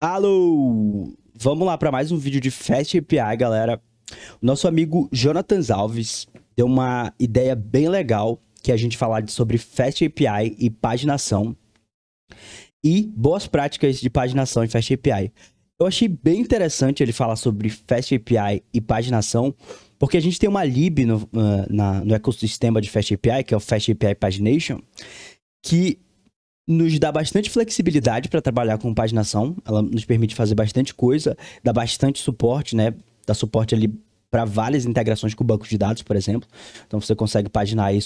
Alô! Vamos lá para mais um vídeo de Fast API, galera. O nosso amigo Jonathan Alves deu uma ideia bem legal que é a gente falar sobre Fast API e paginação e boas práticas de paginação em Fast API. Eu achei bem interessante ele falar sobre Fast API e paginação, porque a gente tem uma lib no ecossistema de Fast API, que é o Fast API Pagination, que nos dá bastante flexibilidade para trabalhar com paginação. Ela nos permite fazer bastante coisa, dá bastante suporte, né? Dá suporte ali para várias integrações com bancos de dados, por exemplo. Então você consegue paginar aí as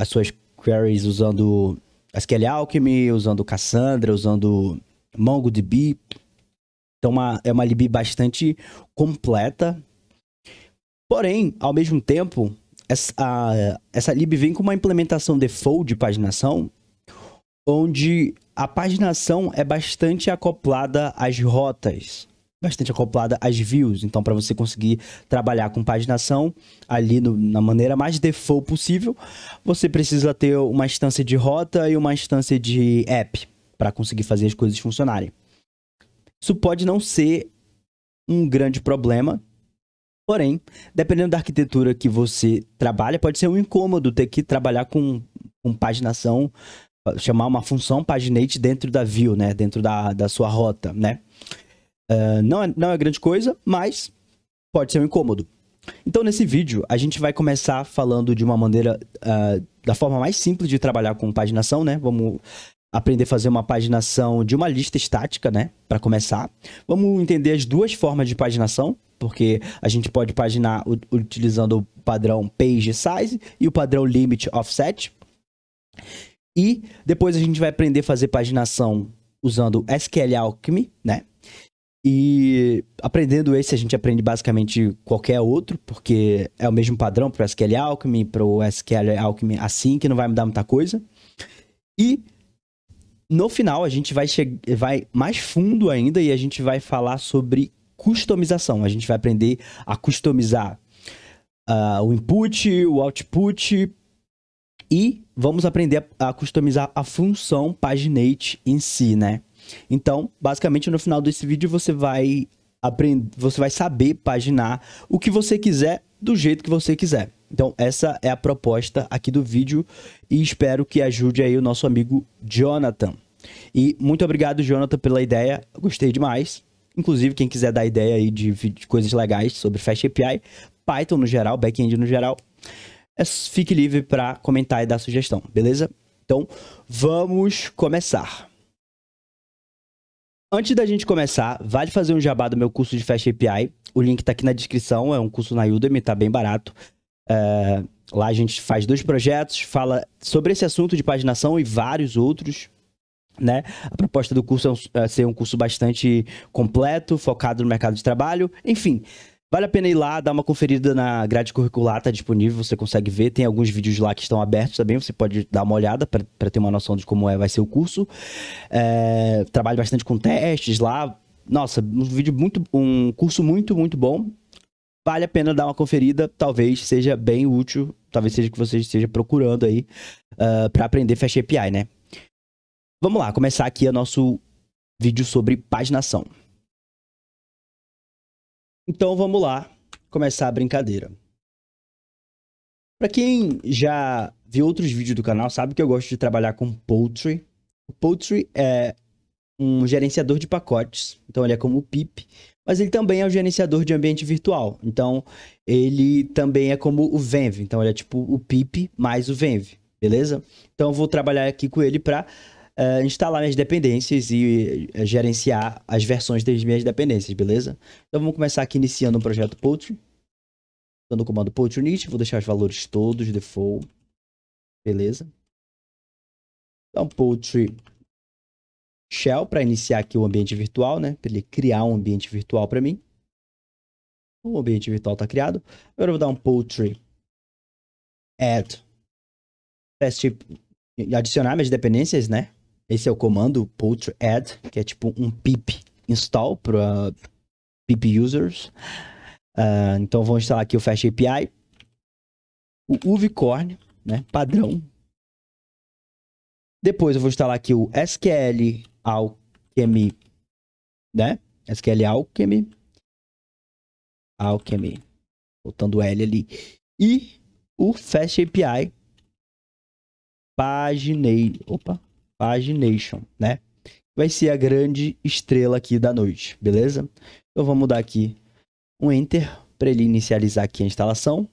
suas queries usando SQL Alchemy, usando Cassandra, usando MongoDB. Então é uma lib bastante completa. Porém, ao mesmo tempo, essa lib vem com uma implementação default de paginação, onde a paginação é bastante acoplada às rotas, bastante acoplada às views. Então, para você conseguir trabalhar com paginação ali na maneira mais default possível, você precisa ter uma instância de rota e uma instância de app para conseguir fazer as coisas funcionarem. Isso pode não ser um grande problema, porém, dependendo da arquitetura que você trabalha, pode ser um incômodo ter que trabalhar com paginação, chamar uma função paginate dentro da view, né? Dentro da sua rota, né? Não é grande coisa, mas pode ser um incômodo. Então, nesse vídeo, a gente vai começar falando de uma maneira, da forma mais simples de trabalhar com paginação, né? Vamos aprender a fazer uma paginação de uma lista estática, né? Para começar. Vamos entender as duas formas de paginação, porque a gente pode paginar utilizando o padrão page size e o padrão limit offset. E depois a gente vai aprender a fazer paginação usando SQL Alchemy, né? E aprendendo esse, a gente aprende basicamente qualquer outro, porque é o mesmo padrão para o SQL Alchemy, para o SQL Alchemy assim, que não vai mudar muita coisa. E no final a gente vai mais fundo ainda e a gente vai falar sobre customização. A gente vai aprender a customizar o input, o output. E vamos aprender a customizar a função paginate em si, né? Então, basicamente, no final desse vídeo, você vai saber paginar o que você quiser, do jeito que você quiser. Então, essa é a proposta aqui do vídeo e espero que ajude aí o nosso amigo Jonathan. E muito obrigado, Jonathan, pela ideia. Eu gostei demais. Inclusive, quem quiser dar ideia aí de coisas legais sobre Fast API, Python no geral, back-end no geral, fique livre para comentar e dar sugestão, beleza? Então, vamos começar. Antes da gente começar, vale fazer um jabá do meu curso de Fast API. O link tá aqui na descrição, é um curso na Udemy, tá bem barato. Lá a gente faz 2 projetos, fala sobre esse assunto de paginação e vários outros, né? A proposta do curso é ser um curso bastante completo, focado no mercado de trabalho, enfim. Vale a pena ir lá, dar uma conferida na grade curricular, tá disponível, você consegue ver. Tem alguns vídeos lá que estão abertos também, você pode dar uma olhada para ter uma noção de como vai ser o curso. Trabalho bastante com testes lá. Nossa, um curso muito, muito bom. Vale a pena dar uma conferida, talvez seja bem útil, talvez seja que você esteja procurando aí para aprender Fast API, né? Vamos lá, começar aqui o nosso vídeo sobre paginação. Então vamos lá começar a brincadeira. Para quem já viu outros vídeos do canal, sabe que eu gosto de trabalhar com Poultry. O Poultry é um gerenciador de pacotes, então ele é como o pip, mas ele também é um gerenciador de ambiente virtual. Então ele também é como o Venv, então ele é tipo o pip mais o Venv, beleza? Então eu vou trabalhar aqui com ele para instalar minhas dependências e gerenciar as versões das minhas dependências, beleza? Então vamos começar aqui iniciando um projeto Poultry, dando o comando Poultry init, vou deixar os valores todos default, beleza? Então Poultry shell para iniciar aqui o ambiente virtual, né? Para ele criar um ambiente virtual para mim. O ambiente virtual está criado. Agora eu vou dar um Poultry add, adicionar minhas dependências, né? Esse é o comando Poultry add, que é tipo um pip install para pip users. Então vou instalar aqui o Fast API, o UVcorn, né? Padrão. Depois eu vou instalar aqui o SQL Alchemy, né? SQL Alchemy. Alchemy. Botando o L ali. E o Fast API Pagination, né? Vai ser a grande estrela aqui da noite, beleza? Então vamos dar aqui um Enter para ele inicializar aqui a instalação.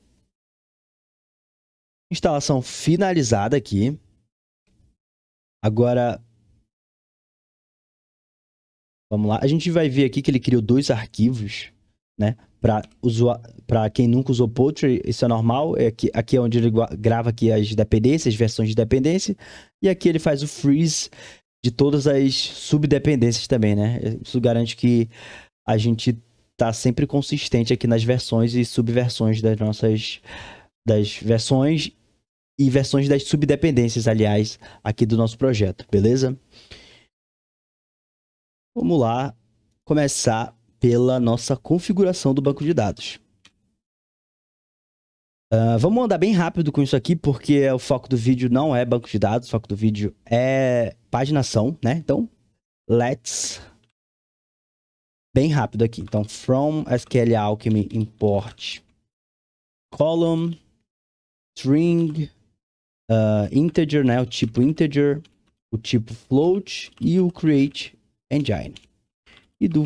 Instalação finalizada aqui. Agora, vamos lá. A gente vai ver aqui que ele criou 2 arquivos, né? Para quem nunca usou Poultry, isso é normal. Aqui é onde ele grava aqui as dependências, as versões de dependência. E aqui ele faz o freeze de todas as subdependências também, né? Isso garante que a gente tá sempre consistente aqui nas versões e subversões das versões e versões das subdependências, aliás, aqui do nosso projeto, beleza? Vamos lá começar pela nossa configuração do banco de dados. Vamos andar bem rápido com isso aqui, porque o foco do vídeo não é banco de dados, o foco do vídeo é paginação, né? Então, let's... Bem rápido aqui. Então, from SQL Alchemy import column, string, integer, né? O tipo integer, o tipo float e o create engine. E do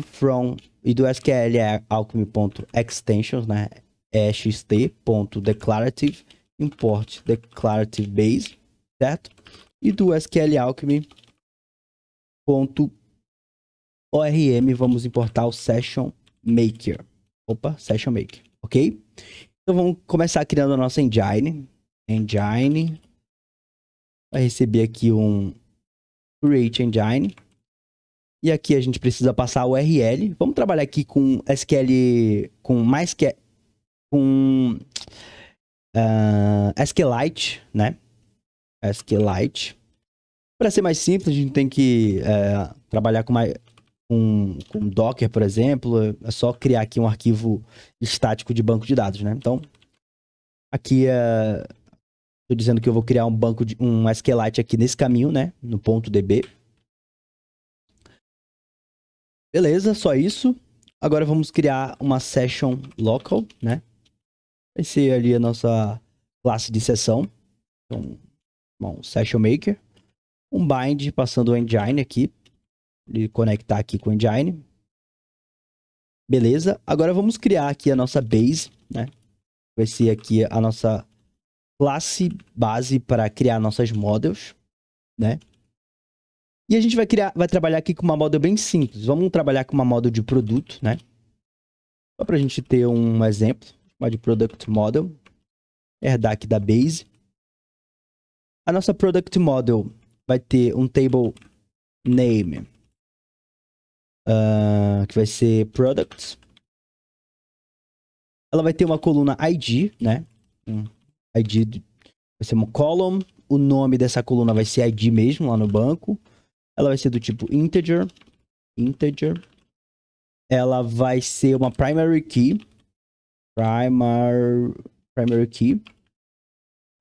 SQL Alchemy.extensions, né? ext.declarative, import declarative base, certo? E do SQL Alchemy.orm, vamos importar o Session Maker. Session Maker, ok? Então vamos começar criando a nossa engine. Engine vai receber aqui um create engine. E aqui a gente precisa passar o URL. Vamos trabalhar aqui com SQL, SQLite, né? SQLite. Para ser mais simples, a gente tem que trabalhar com Docker, por exemplo. É só criar aqui um arquivo estático de banco de dados, né? Então, aqui estou dizendo que eu vou criar um SQLite aqui nesse caminho, né? No .db. Beleza, só isso. Agora vamos criar uma session local, né? Vai ser ali a nossa classe de sessão. Então, bom, session maker. Um bind passando o engine aqui. Ele conectar aqui com o engine. Beleza. Agora vamos criar aqui a nossa base, né? Vai ser aqui a nossa classe base para criar nossas models, né? E a gente vai trabalhar aqui com uma model bem simples. Vamos trabalhar com uma model de produto, né? Só para a gente ter um exemplo. Uma de product model. Herdar aqui da base. A nossa product model vai ter um table name. Que vai ser products. Ela vai ter uma coluna ID, né? ID vai ser uma column. O nome dessa coluna vai ser ID mesmo lá no banco. Ela vai ser do tipo integer. Ela vai ser uma primary key. Primary key.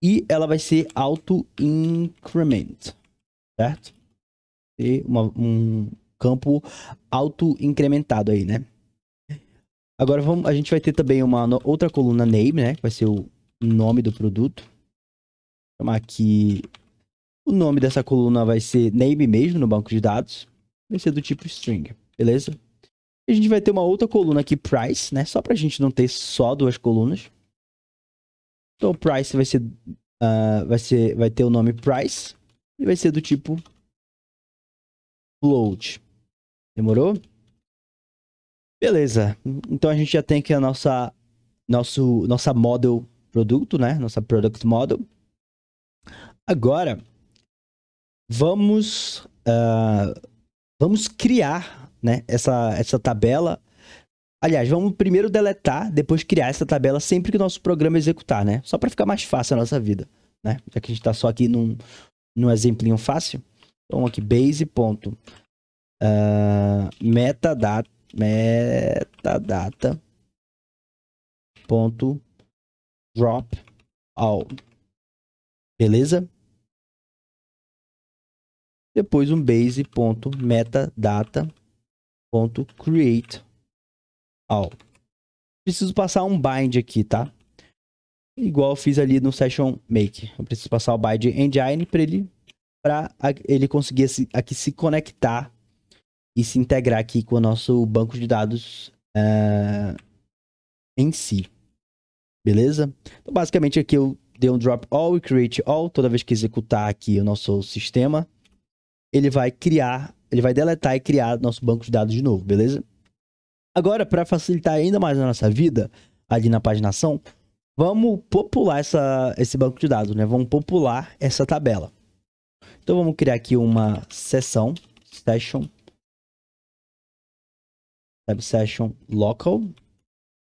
E ela vai ser auto-increment, certo? E um campo auto-incrementado aí, né? Agora a gente vai ter também uma outra coluna name, né? Que vai ser o nome do produto. Vou chamar aqui... O nome dessa coluna vai ser name mesmo no banco de dados. Vai ser do tipo string, beleza? E a gente vai ter uma outra coluna aqui, price, né? Só pra gente não ter só 2 colunas. Então, o price vai ter o nome price e vai ser do tipo float. Demorou? Beleza. Então a gente já tem aqui a nossa model produto, né? Nossa product model. Agora vamos criar, né, essa tabela. Aliás, vamos primeiro deletar, depois criar essa tabela sempre que o nosso programa executar, né? Só para ficar mais fácil a nossa vida, né? Já que a gente está só aqui num exemplinho fácil. Então aqui base. Metadata drop all. Beleza? Depois um base.metadata.create all. Preciso passar um bind aqui, tá? Igual eu fiz ali no session make. Eu preciso passar o bind engine para ele conseguir aqui se conectar e se integrar aqui com o nosso banco de dados em si. Beleza? Então, basicamente aqui eu dei um drop all e create all. Toda vez que executar aqui o nosso sistema, ele vai deletar e criar nosso banco de dados de novo, beleza? Agora, para facilitar ainda mais a nossa vida ali na paginação, vamos popular esse banco de dados, né? Vamos popular essa tabela. Então, vamos criar aqui uma session local,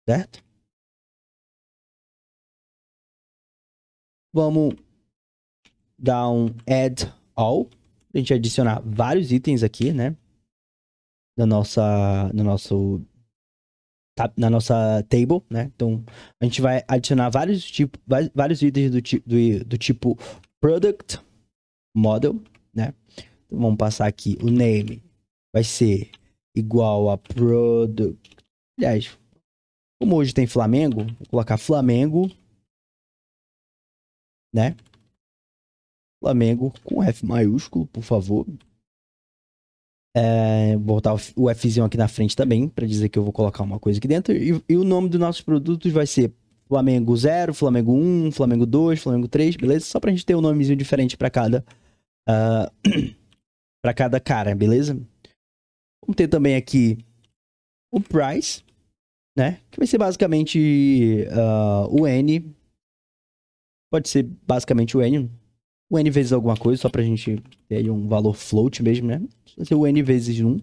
certo? Vamos dar um add all, a gente adicionar vários itens aqui, né? Na nossa table, né? Então, a gente vai adicionar vários itens do tipo product model, né? Então, vamos passar aqui o name vai ser igual a product. Aliás, como hoje tem Flamengo, vou colocar Flamengo, né? Flamengo com F maiúsculo, por favor. Vou botar o Fzinho aqui na frente também, para dizer que eu vou colocar uma coisa aqui dentro. E o nome dos nossos produtos vai ser Flamengo 0, Flamengo 1, Flamengo 2, Flamengo 3, beleza? Só pra gente ter um nomezinho diferente para cada para cada cara, beleza? Vamos ter também aqui o price, né? Que vai ser basicamente o N. Pode ser basicamente o N. O N vezes alguma coisa, só pra gente ter aí um valor float mesmo, né? Vai ser o N vezes 1.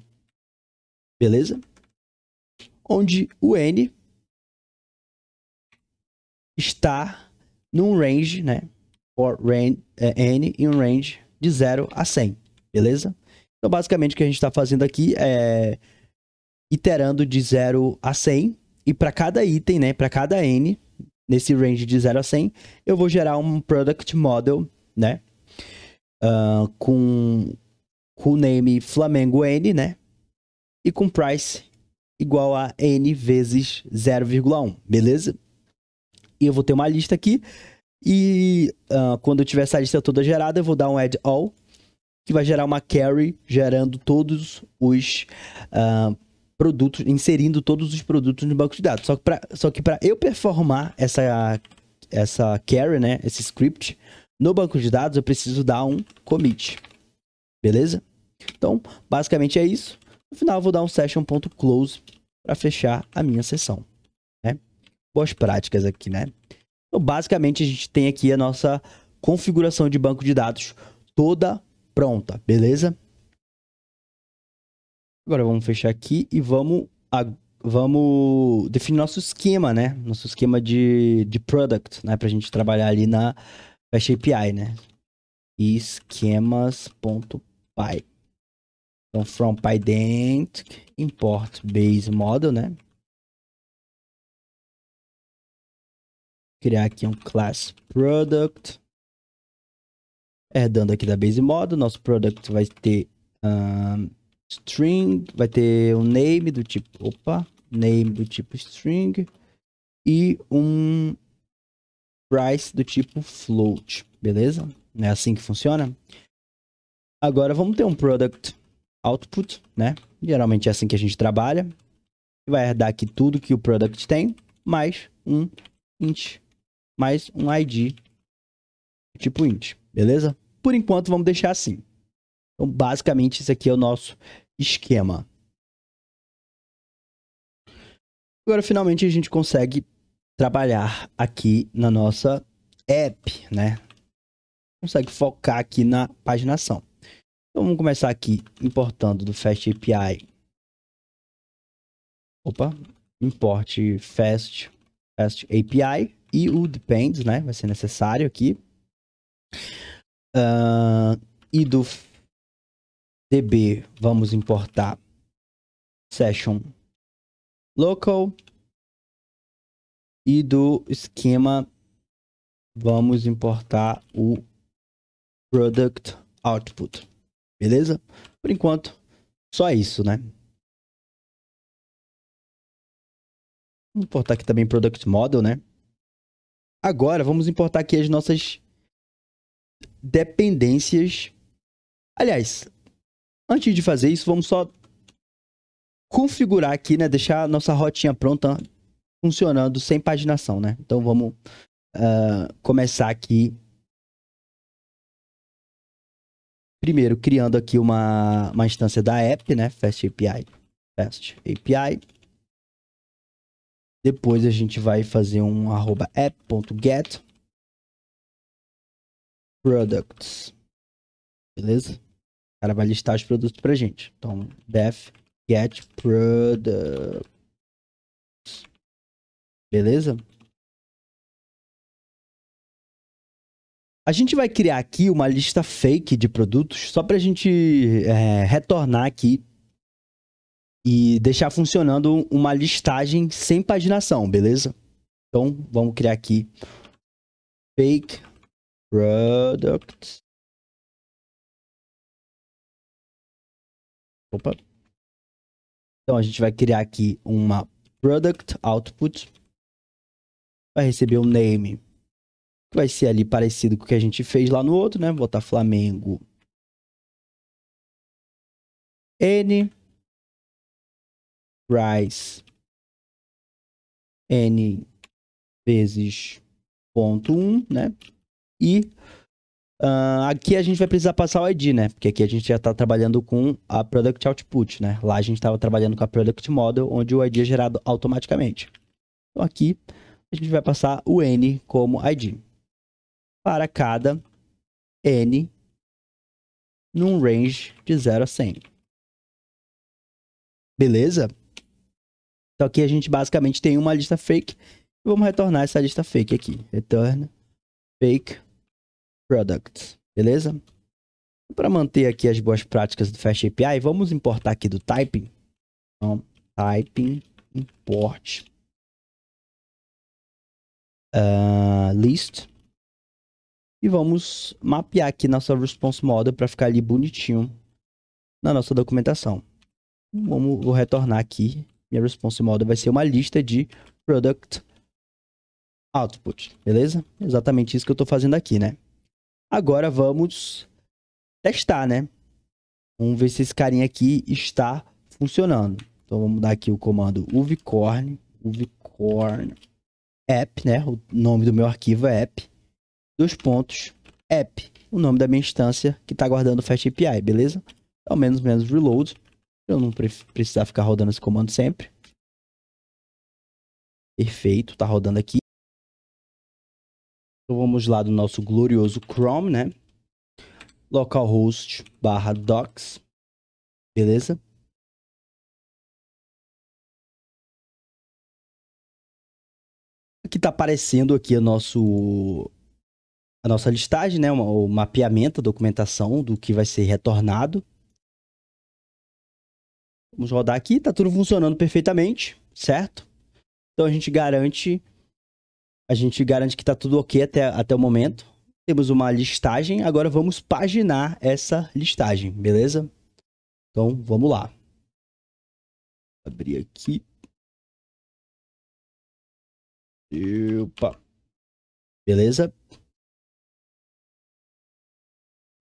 Beleza? Onde o N está num range, né? N em um range de 0 a 100. Beleza? Então, basicamente, o que a gente está fazendo aqui é iterando de 0 a 100. E para cada item, né? Para cada N, nesse range de 0 a 100, eu vou gerar um product model, né? Com o name Flamengo N, né? E com price igual a N vezes 0,1, beleza? E eu vou ter uma lista aqui. E quando eu tiver essa lista toda gerada, eu vou dar um add all, que vai gerar uma carry, gerando todos os produtos, inserindo todos os produtos no banco de dados. Só que para eu performar essa carry, né, esse script, no banco de dados, eu preciso dar um commit. Beleza? Então, basicamente é isso. No final, eu vou dar um session.close para fechar a minha sessão, né? Boas práticas aqui, né? Então, basicamente, a gente tem aqui a nossa configuração de banco de dados toda pronta, beleza? Agora, vamos fechar aqui e vamos definir nosso esquema, né? Nosso esquema de product, né? Para a gente trabalhar ali na Fast API, né? Esquemas.py. Então, from PyDent, import base model, né? Criar aqui um class product. Herdando aqui da base model, nosso product vai ter string, vai ter um name do tipo, name do tipo string e um price do tipo float, beleza? Não é assim que funciona? Agora vamos ter um product output, né? Geralmente é assim que a gente trabalha. Vai herdar aqui tudo que o product tem, mais um int, mais um ID tipo int, beleza? Por enquanto vamos deixar assim. Então basicamente isso aqui é o nosso esquema. Agora finalmente a gente consegue trabalhar aqui na nossa app, né? Consegue focar aqui na paginação. Então vamos começar aqui importando do Fast API. Import Fast API e o depends, né? Vai ser necessário aqui. E do DB vamos importar session local. E do esquema vamos importar o product output. Beleza? Por enquanto, só isso, né? Vamos importar aqui também Product Model, né? Agora, vamos importar aqui as nossas dependências. Aliás, antes de fazer isso, vamos só configurar aqui, né? Deixar a nossa rotinha pronta funcionando sem paginação, né? Então, vamos começar aqui. Primeiro, criando aqui uma instância da app, né? Fast API. Fast API. Depois a gente vai fazer um @app.get products. Beleza? O cara vai listar os produtos pra gente. Então, def get products. Beleza? A gente vai criar aqui uma lista fake de produtos só pra gente retornar aqui e deixar funcionando uma listagem sem paginação, beleza? Então, vamos criar aqui fake products. Opa. Então, a gente vai criar aqui uma product output. Vai receber um name que vai ser ali parecido com o que a gente fez lá no outro, né? Vou botar Flamengo N price N vezes ponto 1, né? E aqui a gente vai precisar passar o ID, né? Porque aqui a gente já está trabalhando com a Product Output, né? Lá a gente estava trabalhando com a Product Model, onde o ID é gerado automaticamente. Então aqui a gente vai passar o N como ID. Para cada N num range de 0 a 100. Beleza? Então aqui a gente basicamente tem uma lista fake. E vamos retornar essa lista fake aqui. Return fake products. Beleza? Para manter aqui as boas práticas do Fast API, vamos importar aqui do typing. Então, typing import list. E vamos mapear aqui nossa response model para ficar ali bonitinho na nossa documentação. Vou retornar aqui. Minha response model vai ser uma lista de product output, beleza? Exatamente isso que eu estou fazendo aqui, né? Agora vamos testar, né? Vamos ver se esse carinha aqui está funcionando. Então vamos dar aqui o comando uvcorn app, né? O nome do meu arquivo é app. App. O nome da minha instância que está guardando o Fast API, beleza? Ao menos reload. Eu não precisar ficar rodando esse comando sempre. Perfeito, tá rodando aqui. Então vamos lá do nosso glorioso Chrome, né? Localhost /docs. Beleza? Aqui tá aparecendo aqui a nossa listagem, né? O mapeamento, a documentação do que vai ser retornado. Vamos rodar aqui, tá tudo funcionando perfeitamente, certo? Então a gente garante que tá tudo ok até o momento. Temos uma listagem, agora vamos paginar essa listagem, beleza? Então vamos lá. Abrir aqui. Opa. Beleza?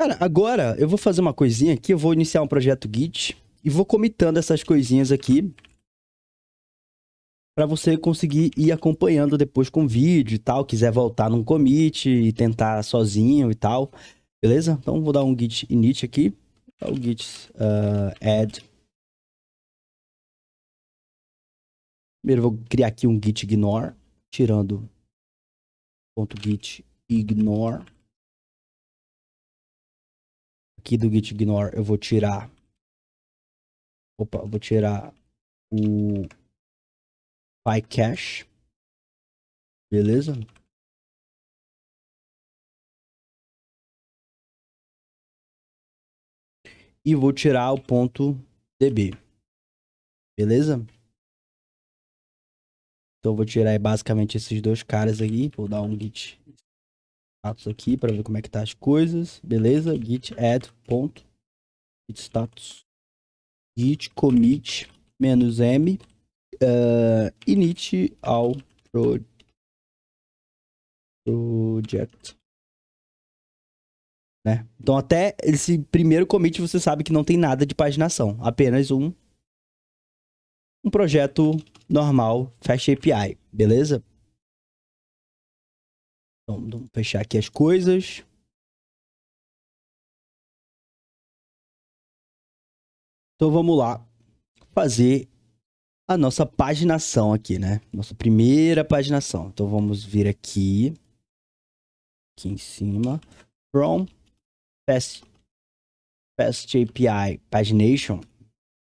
Cara, agora eu vou fazer uma coisinha aqui, eu vou iniciar um projeto Git e vou comitando essas coisinhas aqui para você conseguir ir acompanhando depois com vídeo e tal, quiser voltar num commit e tentar sozinho e tal, beleza? Então vou dar um git init aqui, o git add. Primeiro eu vou criar aqui um git ignore, tirando .git ignore. Aqui do git ignore eu vou tirar o PyCache, beleza? E vou tirar o .db, beleza? Então vou tirar basicamente esses dois caras aqui, vou dar um git status aqui para ver como é que tá as coisas, beleza? Git add status git commit -m init ao project, né? Então até esse primeiro commit você sabe que não tem nada de paginação, apenas um projeto normal Fast API, beleza? Então vamos fechar aqui as coisas. Então vamos lá fazer a nossa paginação aqui, né? Nossa primeira paginação. Então vamos vir aqui em cima, from Fast API pagination,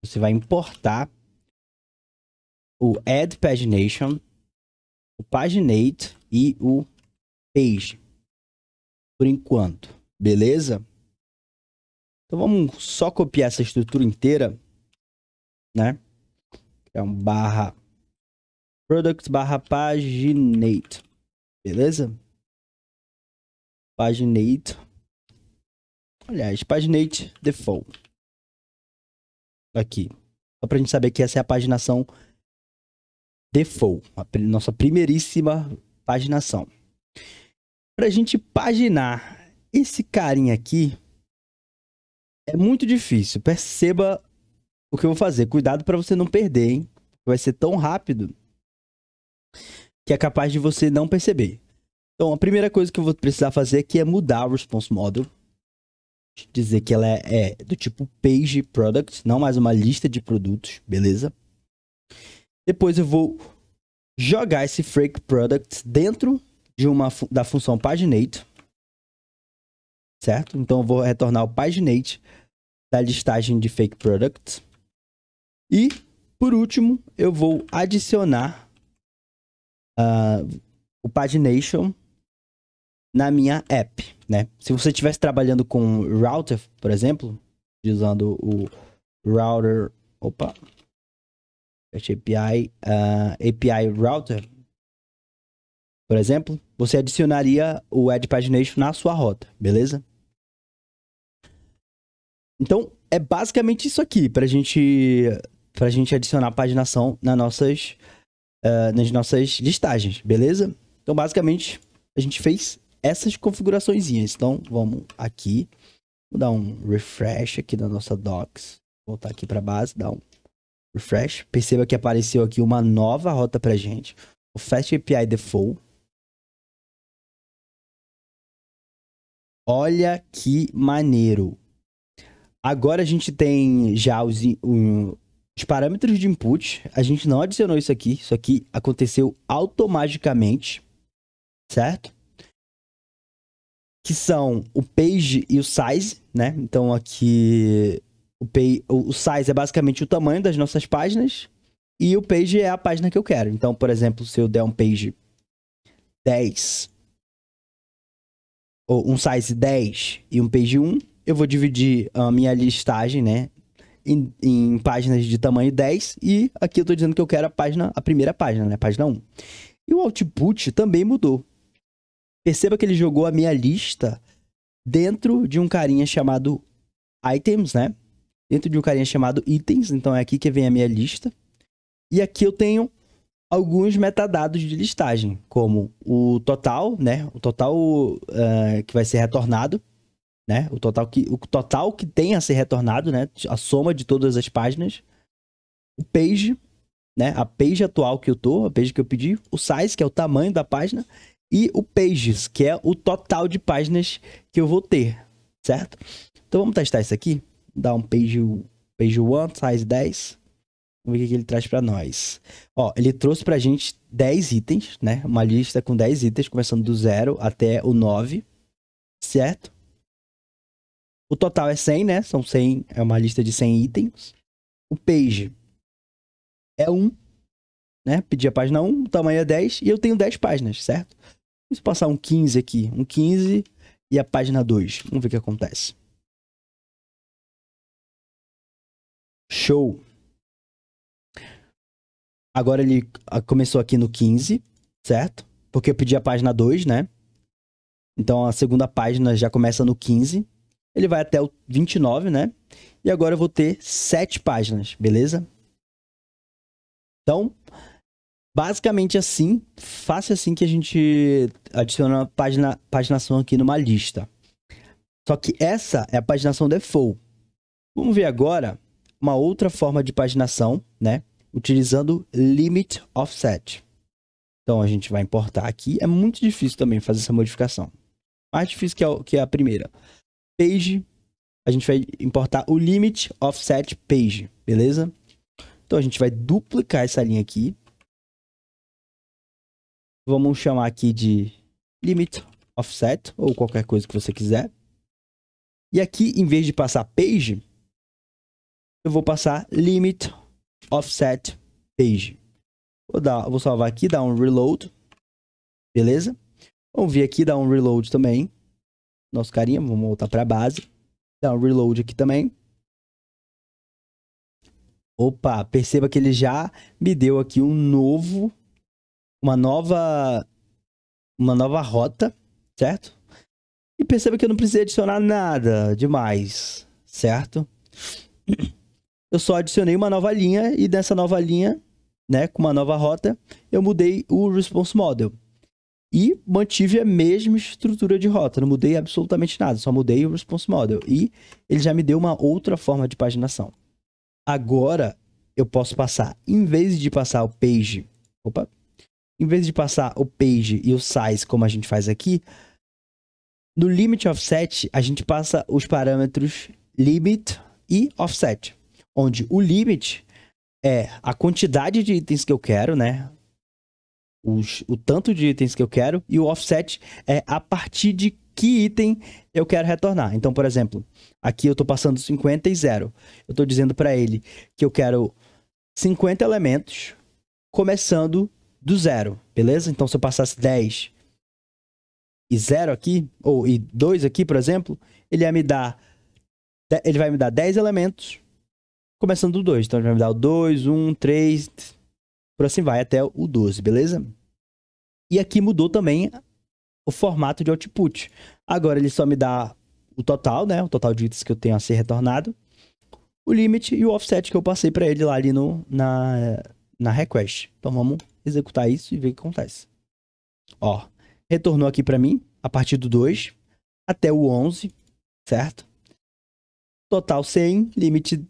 você vai importar o add pagination, o paginate e o page, por enquanto, beleza? Então vamos só copiar essa estrutura inteira, né? É um barra product barra paginate, beleza? Paginate, aliás, paginate default, aqui, só pra gente saber que essa é a paginação default, a nossa primeiríssima paginação. Pra gente paginar esse carinha aqui, é muito difícil. Perceba o que eu vou fazer. Cuidado para você não perder, hein? Vai ser tão rápido que é capaz de você não perceber. Então, a primeira coisa que eu vou precisar fazer aqui é mudar o response model. Dizer que ela é do tipo page product, não mais uma lista de produtos, beleza? Depois eu vou jogar esse fake product dentro de da função paginate, certo? Então eu vou retornar o paginate da listagem de fake products. E, por último, eu vou adicionar o pagination na minha app, né? Se você estivesse trabalhando com router, por exemplo, usando o router, API router, por exemplo, você adicionaria o add pagination na sua rota, beleza? Então, é basicamente isso aqui, pra gente adicionar paginação nas nossas listagens, beleza? Então, basicamente, a gente fez essas configuraçõezinhas. Então, vamos aqui, vou dar um refresh aqui na nossa docs, voltar aqui pra base, dar um refresh. Perceba que apareceu aqui uma nova rota pra gente, o Fast API Default. Olha que maneiro. Agora a gente tem já os parâmetros de input. A gente não adicionou isso aqui. Isso aqui aconteceu automaticamente, certo? Que são o page e o size, né? Então aqui o size é basicamente o tamanho das nossas páginas e o page é a página que eu quero. Então, por exemplo, se eu der um page 10 ou um size 10 e um page 1, eu vou dividir a minha listagem, né, em páginas de tamanho 10 e aqui eu tô dizendo que eu quero a primeira página, né, página 1. E o output também mudou. Perceba que ele jogou a minha lista dentro de um carinha chamado items, né? Dentro de um carinha chamado itens, então é aqui que vem a minha lista. E aqui eu tenho alguns metadados de listagem, como o total, né? O total que vai ser retornado, né? O total que tem a ser retornado, né? A soma de todas as páginas. O page, né? A page atual que eu tô, a page que eu pedi. O size, que é o tamanho da página. E o pages, que é o total de páginas que eu vou ter, certo? Então vamos testar isso aqui. Dar um page 1, size 10. Vamos ver o que ele traz para nós. Ó, ele trouxe pra gente 10 itens, né? Uma lista com 10 itens, começando do 0 até o 9, certo? O total é 100, né? São 100, é uma lista de 100 itens. O page é 1, né? Pedi a página 1, o tamanho é 10 e eu tenho 10 páginas, certo? Vamos passar um 15 aqui, um 15 e a página 2. Vamos ver o que acontece. Show! Agora ele começou aqui no 15, certo? Porque eu pedi a página 2, né? Então a segunda página já começa no 15. ele vai até o 29, né? E agora eu vou ter 7 páginas, beleza? Então, basicamente assim, fácil assim que a gente adiciona a paginação aqui numa lista. Só que essa é a paginação default. Vamos ver agora uma outra forma de paginação, né? Utilizando limit offset. Então a gente vai importar aqui. É muito difícil também fazer essa modificação. Mais difícil que a primeira. Page, a gente vai importar o limit offset page, beleza? Então a gente vai duplicar essa linha aqui. Vamos chamar aqui de limit offset ou qualquer coisa que você quiser. E aqui, em vez de passar page, eu vou passar limit offset page. Vou salvar aqui, dar um reload. Beleza? Vamos vir aqui, dar um reload também. Nosso carinha, vamos voltar para a base. Dar um reload aqui também. Opa, perceba que ele já me deu aqui uma nova rota, certo? E perceba que eu não precisei adicionar nada demais, certo? Eu só adicionei uma nova linha e dessa nova linha, né, com uma nova rota, eu mudei o response model. E mantive a mesma estrutura de rota, não mudei absolutamente nada, só mudei o response model. E ele já me deu uma outra forma de paginação. Agora, eu posso passar, em vez de passar o page, em vez de passar o page e o size, como a gente faz aqui, no limit offset, a gente passa os parâmetros limit e offset, onde o limit é a quantidade de itens que eu quero, né? O tanto de itens que eu quero, e o offset é a partir de que item eu quero retornar. Então, por exemplo, aqui eu estou passando 50 e 0. Eu estou dizendo para ele que eu quero 50 elementos começando do 0, beleza? Então, se eu passasse 10 e 0 aqui, ou e 2 aqui, por exemplo, ele vai me dar 10 elementos começando do 2. Então, ele vai me dar o 2, 1, 3, por assim vai, até o 12, beleza? E aqui mudou também o formato de output. Agora ele só me dá o total, né? O total de itens que eu tenho a ser retornado, o limit e o offset que eu passei para ele lá ali na request. Então vamos executar isso e ver o que acontece. Ó, retornou aqui para mim a partir do 2 até o 11, certo? Total 100, limite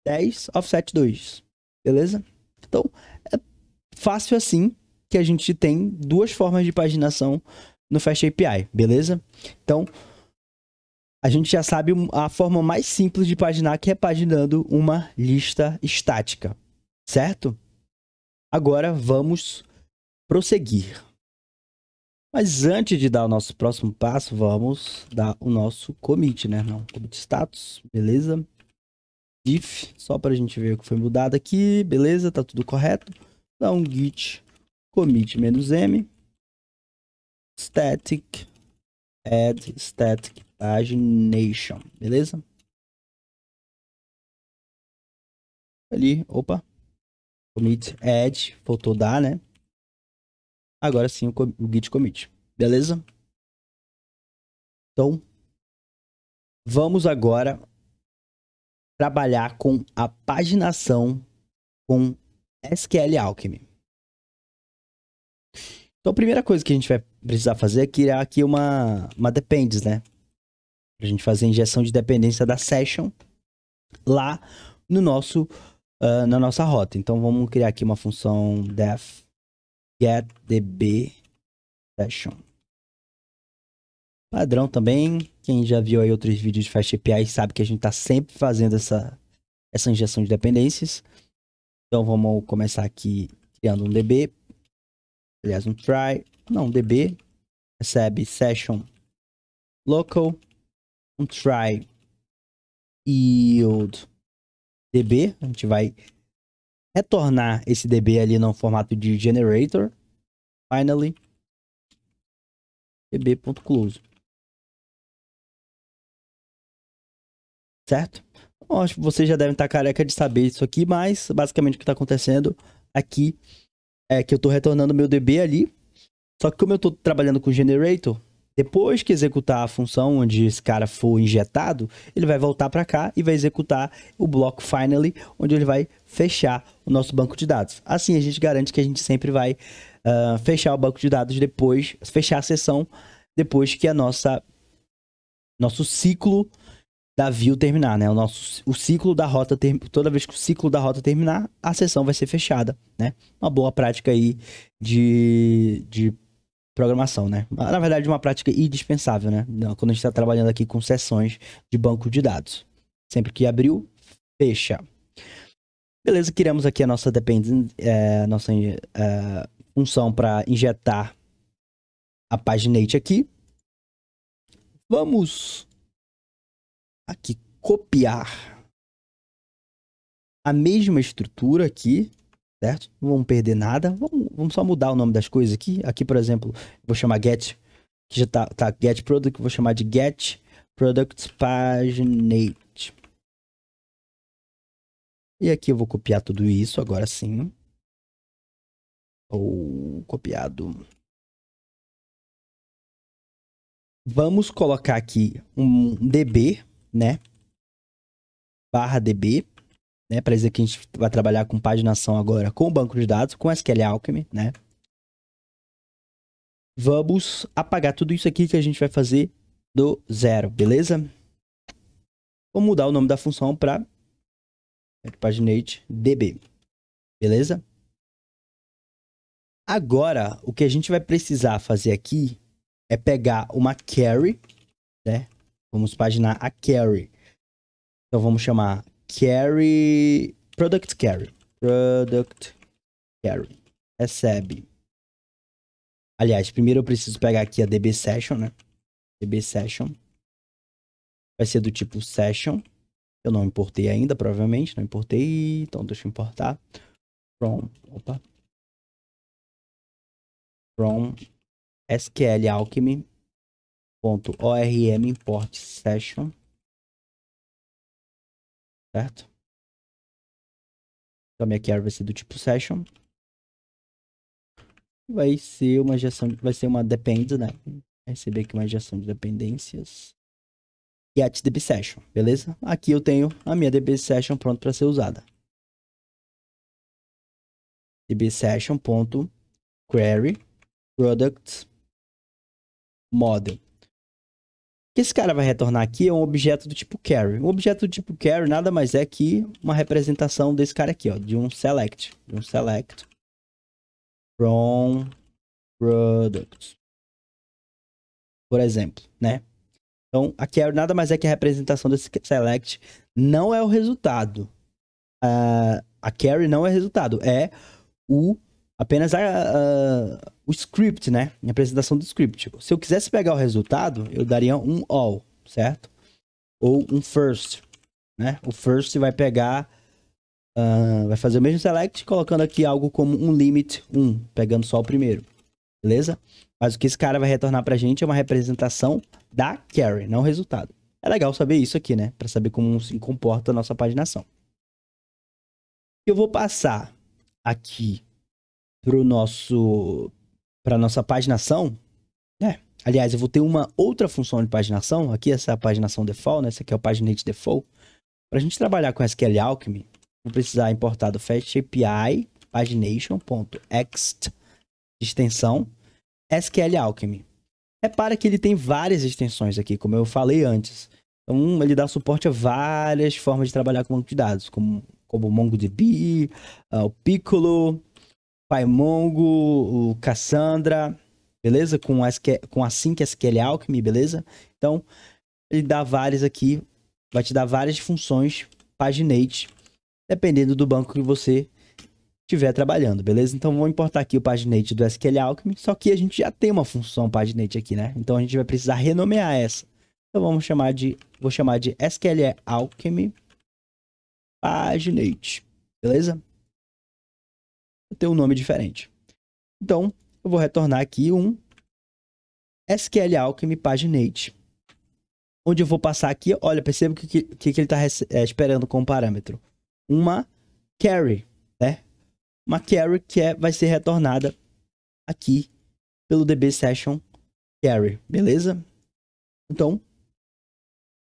10, offset 2, beleza? Então, é fácil assim que a gente tem duas formas de paginação no FastAPI, beleza? Então, a gente já sabe a forma mais simples de paginar, que é paginando uma lista estática, certo? Agora vamos prosseguir. Mas antes de dar o nosso próximo passo, vamos dar o nosso commit, né? Não, commit status, beleza? If, só para a gente ver o que foi mudado aqui, beleza? Tá tudo correto. Dá um git commit -m static add static pagination, beleza? Ali, opa, commit add, faltou dar, né? Agora sim o git commit, beleza? Então, vamos agora trabalhar com a paginação com SQL Alchemy. Então, a primeira coisa que a gente vai precisar fazer é criar aqui uma dependes, né? Pra gente fazer a injeção de dependência da session lá no na nossa rota. Então, vamos criar aqui uma função def get db session. Padrão também. Quem já viu aí outros vídeos de FastAPI sabe que a gente tá sempre fazendo essa injeção de dependências. Então, vamos começar aqui criando um db. Aliás, um try. Não, um db. Recebe session local. Um try yield db. A gente vai retornar esse db ali no formato de generator. Finally, db.close. Certo? Bom, acho que vocês já devem estar careca de saber isso aqui, mas basicamente o que está acontecendo aqui é que eu estou retornando meu db ali. Só que como eu estou trabalhando com generator, Depois que executar a função onde esse cara for injetado, ele vai voltar para cá e vai executar o bloco finally, onde ele vai fechar o nosso banco de dados. Assim a gente garante que a gente sempre vai fechar o banco de dados depois, fechar a sessão depois que nosso ciclo da view terminar, né? O ciclo da rota, toda vez que o ciclo da rota terminar, a sessão vai ser fechada, né? Uma boa prática aí de programação, né? Na verdade, uma prática indispensável, né? Quando a gente está trabalhando aqui com sessões de banco de dados. Sempre que abriu, fecha. Beleza, criamos aqui a nossa função para injetar a paginate aqui. Vamos aqui copiar a mesma estrutura aqui, certo? Não vamos perder nada. Vamos só mudar o nome das coisas aqui. Aqui, por exemplo, vou chamar get, que já tá get product, vou chamar de get product paginate. E aqui eu vou copiar tudo isso, agora sim. Ou copiado. Vamos colocar aqui um DB, né? Barra DB, né? Para dizer que a gente vai trabalhar com paginação agora com o banco de dados, com SQL Alchemy, né? Vamos apagar tudo isso aqui que a gente vai fazer do zero, beleza? Vou mudar o nome da função para paginate DB, beleza? Agora, o que a gente vai precisar fazer aqui é pegar uma carry, né? Vamos paginar a carry. Então vamos chamar carry, product carry, recebe. Aliás, primeiro eu preciso pegar aqui a DB session, né? DB session vai ser do tipo session. Eu não importei ainda, provavelmente, não importei, então deixa eu importar. From SQL Alchemy .orm import session, certo? Então minha carry vai ser do tipo session. Vai ser uma injeção, vai ser uma depend, né? Receber aqui uma injeção de dependências. Get DB session, beleza? Aqui eu tenho a minha DB session pronta para ser usada. DB session.query product model. O que esse cara vai retornar aqui é um objeto do tipo carry. Um objeto do tipo carry nada mais é que uma representação desse cara aqui, ó, de um select from product, por exemplo, né? Então, a carry nada mais é que a representação desse select, não é o resultado. A carry não é o resultado, é apenas o script, né? A apresentação do script. Se eu quisesse pegar o resultado, eu daria um all, certo? Ou um first, né? O first vai pegar, vai fazer o mesmo select, colocando aqui algo como um limit 1, pegando só o primeiro, beleza? Mas o que esse cara vai retornar pra gente é uma representação da carry, não o resultado. É legal saber isso aqui, né? Pra saber como se comporta a nossa paginação. Eu vou passar aqui para nossa paginação, né? Aliás, eu vou ter uma outra função de paginação. Aqui essa é a paginação default, né? Essa aqui é o paginate default. Para a gente trabalhar com SQL Alchemy, vou precisar importar do Fast API pagination.ext extensão SQL Alchemy. Repara que ele tem várias extensões aqui, como eu falei antes. Então, ele dá suporte a várias formas de trabalhar com banco de dados, como o MongoDB, o Piccolo, PyMongo, o Cassandra, beleza? Com Async SQL Alchemy, beleza? Então, ele dá várias aqui, vai te dar várias funções paginate, dependendo do banco que você estiver trabalhando, beleza? Então, vou importar aqui o paginate do SQL Alchemy, só que a gente já tem uma função paginate aqui, né? Então, a gente vai precisar renomear essa. Então, vou chamar de SQL Alchemy paginate, beleza? Ter um nome diferente. Então, eu vou retornar aqui um SQL Alchemy paginate, onde eu vou passar aqui, olha, perceba o que ele está esperando como parâmetro. Uma carry, né? Uma carry que vai ser retornada aqui pelo DB Session, carry, beleza? Então,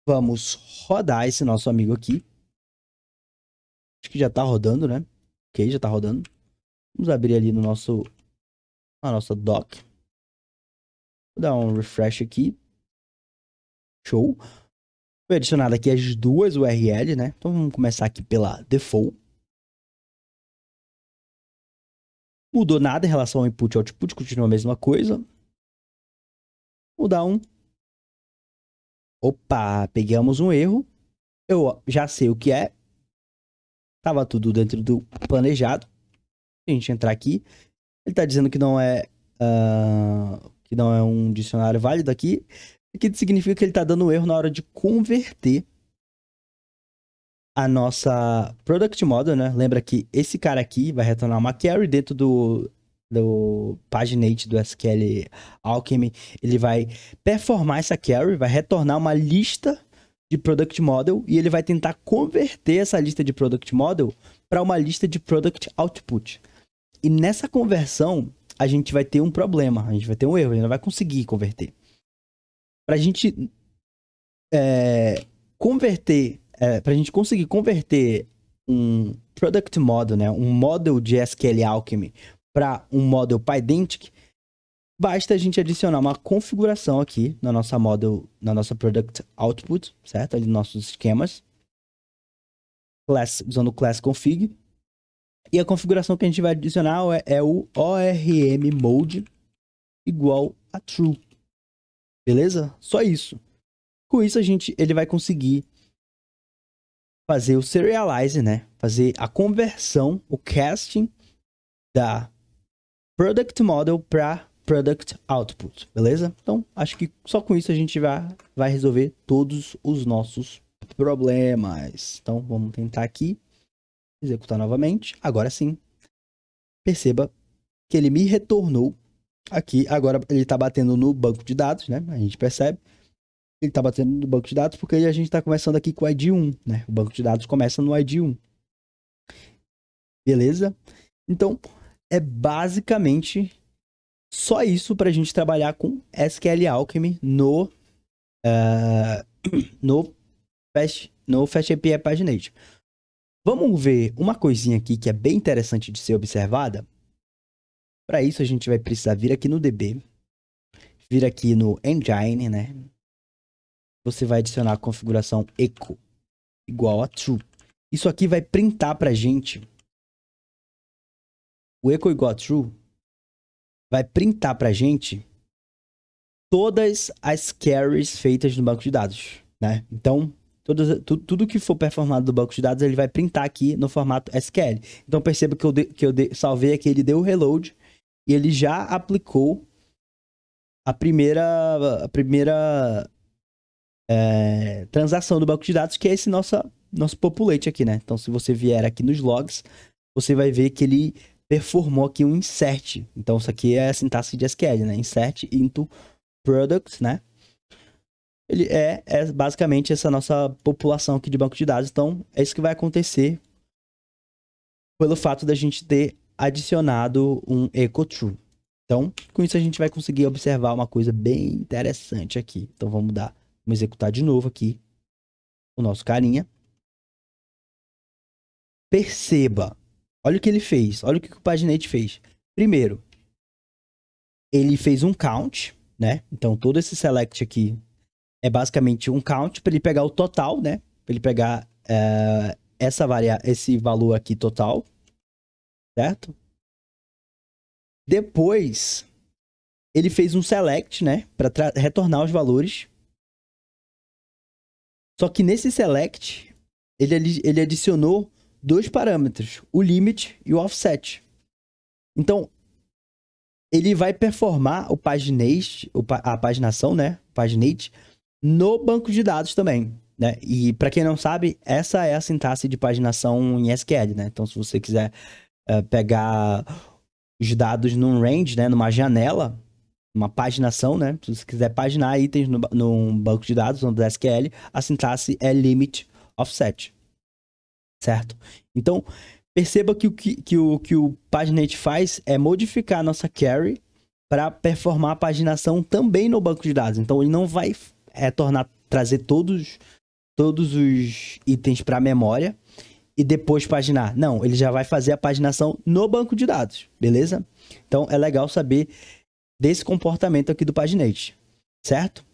vamos rodar esse nosso amigo aqui. Acho que já tá rodando, né? Ok, já tá rodando. Vamos abrir ali no na nossa doc. Vou dar um refresh aqui. Show. Foi adicionado aqui as duas URL, né? Então vamos começar aqui pela default. Mudou nada em relação ao input e output, continua a mesma coisa. Vou dar um. Opa, pegamos um erro. Eu já sei o que é. Tava tudo dentro do planejado. Se a gente entrar aqui, ele tá dizendo que não é um dicionário válido aqui. O que significa que ele tá dando um erro na hora de converter a nossa product model, né? Lembra que esse cara aqui vai retornar uma query dentro do paginate do SQL Alchemy. Ele vai performar essa query, vai retornar uma lista de product model e ele vai tentar converter essa lista de product model para uma lista de product output. E nessa conversão, a gente vai ter um problema, a gente vai ter um erro, a gente não vai conseguir converter. Para a gente converter, para a gente conseguir converter um product model, né, um model de SQL Alchemy para um model PyDentic, basta a gente adicionar uma configuração aqui na nossa model, na nossa product output, certo? Ali nos nossos esquemas. Usando o class config. E a configuração que a gente vai adicionar é o ORM mode igual a true. Beleza? Só isso. Com isso ele vai conseguir fazer o serialize, né? Fazer a conversão, o casting da product model para product output, beleza? Então, acho que só com isso a gente vai resolver todos os nossos problemas. Então, vamos tentar aqui executar novamente. Agora sim, perceba que ele me retornou aqui. Agora ele está batendo no banco de dados, né? A gente percebe. Ele está batendo no banco de dados porque a gente está começando aqui com o ID 1, né? O banco de dados começa no ID 1. Beleza? Então, é basicamente só isso para a gente trabalhar com SQL Alchemy no FastAPI Paginate. Vamos ver uma coisinha aqui que é bem interessante de ser observada. Para isso, a gente vai precisar vir aqui no DB, vir aqui no Engine, né? Você vai adicionar a configuração echo igual a true. Isso aqui vai printar para a gente. O echo igual a true vai printar para a gente todas as carries feitas no banco de dados, né? Então, tudo que for performado do banco de dados, ele vai printar aqui no formato SQL. Então, perceba que eu salvei aqui, ele deu o reload e ele já aplicou a primeira transação do banco de dados, que é esse nosso populate aqui, né? Então, se você vier aqui nos logs, você vai ver que ele performou aqui um insert. Então, isso aqui é a sintaxe de SQL, né? Insert into products, né? Ele é basicamente essa nossa população aqui de banco de dados. Então, é isso que vai acontecer pelo fato da gente ter adicionado um echo true. Então, com isso a gente vai conseguir observar uma coisa bem interessante aqui. Então, vamos executar de novo aqui o nosso carinha. Perceba, olha o que ele fez, olha o que o Paginate fez. Primeiro, ele fez um count, né? Então, todo esse select aqui é basicamente um count para ele pegar o total, né? Para ele pegar esse valor aqui total, certo? Depois, ele fez um select, né? Para retornar os valores. Só que nesse select, ele adicionou dois parâmetros, o limit e o offset. Então, ele vai performar o paginate, a paginação, né? Paginate, no banco de dados também, né? E para quem não sabe, essa é a sintaxe de paginação em SQL, né? Então, se você quiser pegar os dados num range, né? Numa janela, uma paginação, né? Se você quiser paginar itens num banco de dados, no SQL, a sintaxe é limit offset, certo? Então, perceba que o que o Paginate faz é modificar a nossa query para performar a paginação também no banco de dados. Então ele não vai trazer todos os itens para a memória e depois paginar. Não, ele já vai fazer a paginação no banco de dados, beleza? Então é legal saber desse comportamento aqui do paginate, certo?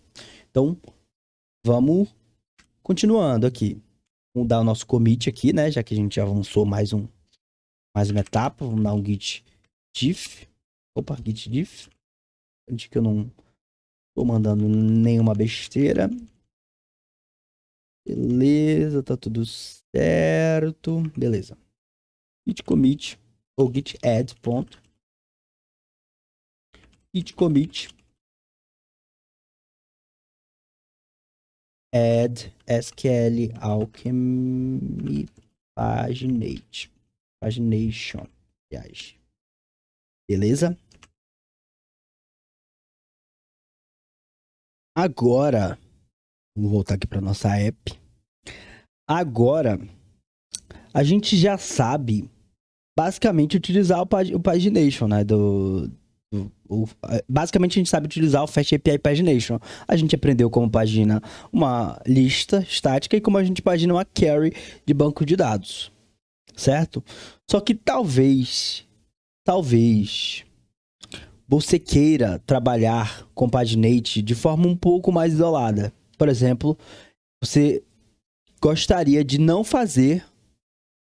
Então vamos continuando aqui. Vamos dar o nosso commit aqui, né? Já que a gente já avançou mais uma etapa. Vamos dar um git diff. Opa, git diff. De que eu não tô mandando nenhuma besteira. Beleza, tá tudo certo. Beleza. Git commit ou git add, ponto. Git commit add SQL Alchemy pagination, aliás. Beleza? Agora, vamos voltar aqui para nossa app. Agora, a gente já sabe basicamente utilizar o pagination, né? Basicamente, a gente sabe utilizar o FastAPI Pagination. A gente aprendeu como pagina uma lista estática e como a gente pagina uma query de banco de dados, certo? Só que talvez você queira trabalhar com Paginate de forma um pouco mais isolada. Por exemplo, você gostaria de não fazer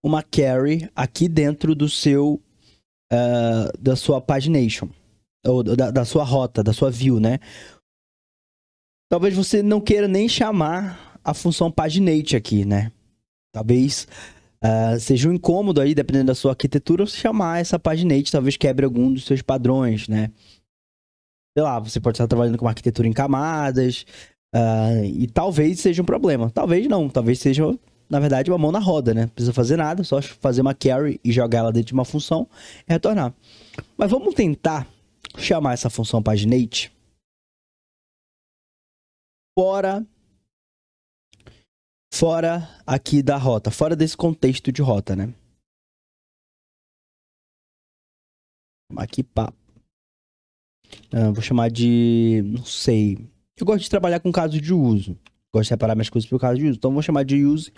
uma query aqui dentro do seu da sua pagination ou da sua rota, da sua view, né? Talvez você não queira nem chamar a função paginate aqui, né? Talvez seja um incômodo aí, dependendo da sua arquitetura, você chamar essa paginate, talvez quebre algum dos seus padrões, né? Sei lá, você pode estar trabalhando com uma arquitetura em camadas e talvez seja um problema. Talvez não, talvez seja, na verdade, uma mão na roda, né? Não precisa fazer nada, só fazer uma query e jogar ela dentro de uma função e retornar. Mas vamos tentar chamar essa função paginate fora aqui da rota, fora desse contexto de rota, né? Aqui, pá. Vou chamar de, não sei. Eu gosto de trabalhar com casos de uso. Gosto de separar minhas coisas por caso de uso. Então, vou chamar de use